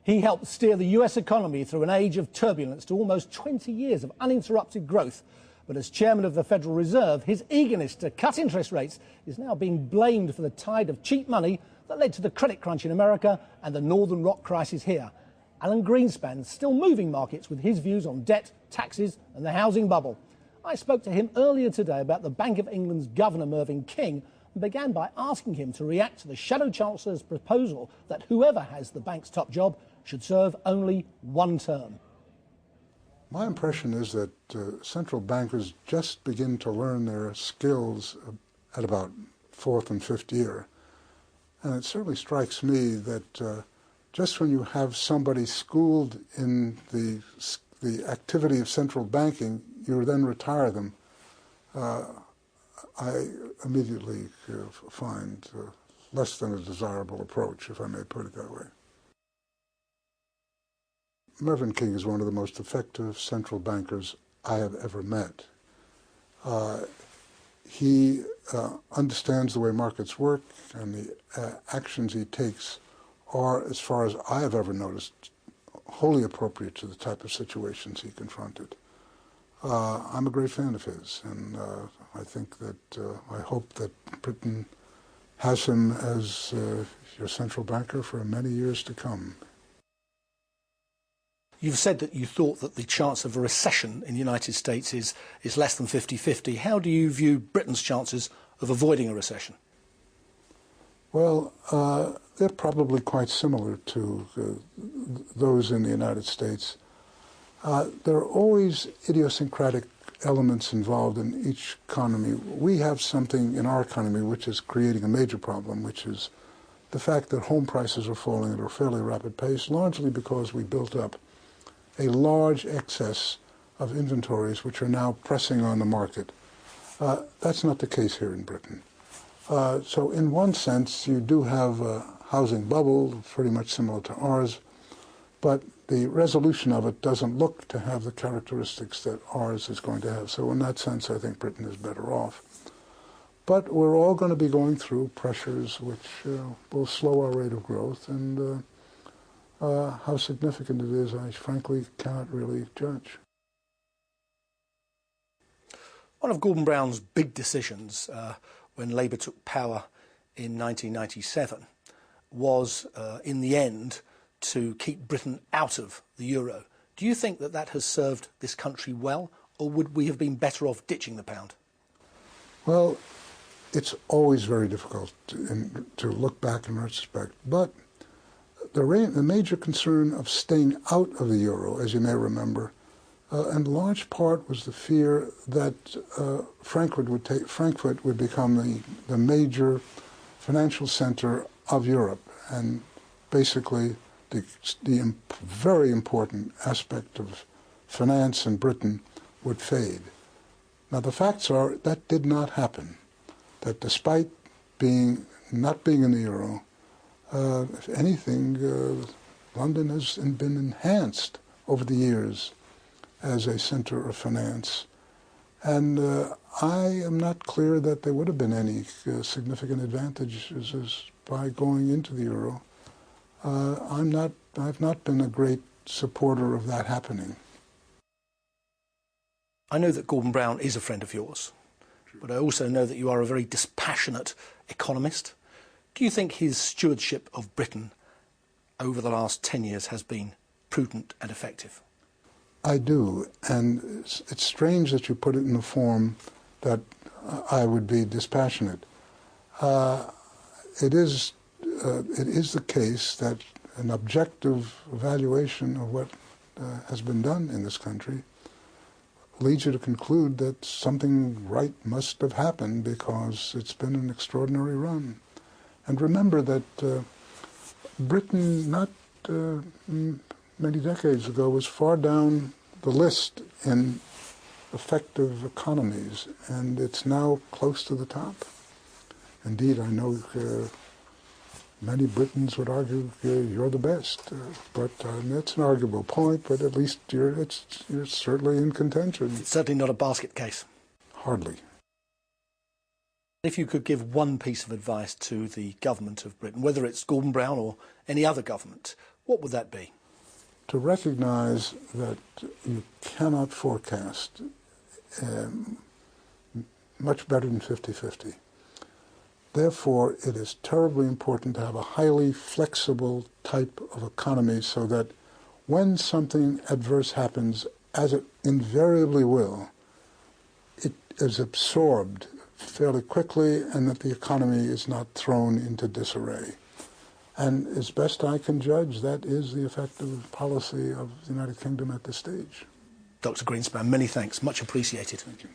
He helped steer the US economy through an age of turbulence to almost 20 years of uninterrupted growth. But as chairman of the Federal Reserve, his eagerness to cut interest rates is now being blamed for the tide of cheap money that led to the credit crunch in America and the Northern Rock crisis here. Alan Greenspan is still moving markets with his views on debt, taxes and the housing bubble. I spoke to him earlier today about the Bank of England's Governor Mervyn King and began by asking him to react to the Shadow Chancellor's proposal that whoever has the bank's top job should serve only one term. My impression is that central bankers just begin to learn their skills at about fourth and fifth year. And it certainly strikes me that just when you have somebody schooled in the activity of central banking, you then retire them. I immediately find less than a desirable approach, if I may put it that way. Mervyn King is one of the most effective central bankers I have ever met. He understands the way markets work, and the actions he takes are, as far as I have ever noticed, wholly appropriate to the type of situations he confronted. I'm a great fan of his, and I think that I hope that Britain has him as your central banker for many years to come. You've said that you thought that the chance of a recession in the United States is less than 50-50. How do you view Britain's chances of avoiding a recession? Well, they're probably quite similar to those in the United States. There are always idiosyncratic elements involved in each economy. We have something in our economy which is creating a major problem, which is the fact that home prices are falling at a fairly rapid pace, largely because we built up a large excess of inventories which are now pressing on the market. That's not the case here in Britain. So in one sense, you do have a housing bubble, pretty much similar to ours, but the resolution of it doesn't look to have the characteristics that ours is going to have. So in that sense, I think Britain is better off. But we're all going to be going through pressures which will slow our rate of growth, and how significant it is, I frankly cannot really judge. One of Gordon Brown's big decisions when Labour took power in 1997 was, in the end, to keep Britain out of the euro. Do you think that that has served this country well, or would we have been better off ditching the pound? Well, it's always very difficult to look back in retrospect, but the major concern of staying out of the euro, as you may remember, in large part was the fear that Frankfurt would become the major financial center of Europe, and basically the very important aspect of finance in Britain would fade. Now the facts are that did not happen, that despite not being in the euro, if anything, London has been enhanced over the years as a center of finance. And I am not clear that there would have been any significant advantages by going into the euro. I've not been a great supporter of that happening. I know that Gordon Brown is a friend of yours, but I also know that you are a very dispassionate economist. Do you think his stewardship of Britain over the last 10 years has been prudent and effective? I do, and it's strange that you put it in the form that I would be dispassionate. It is the case that an objective evaluation of what has been done in this country leads you to conclude that something right must have happened, because it's been an extraordinary run. And remember that Britain, not many decades ago, was far down the list in effective economies, and it's now close to the top. Indeed, I know many Britons would argue you're the best, but that's an arguable point, but at least you're certainly in contention. It's certainly not a basket case. Hardly. If you could give one piece of advice to the government of Britain, whether it's Gordon Brown or any other government, what would that be? To recognize that you cannot forecast much better than 50-50. Therefore, it is terribly important to have a highly flexible type of economy so that when something adverse happens, as it invariably will, it is absorbed fairly quickly and that the economy is not thrown into disarray. And as best I can judge, that is the effective policy of the United Kingdom at this stage. Dr. Greenspan, many thanks. Much appreciated. Thank you.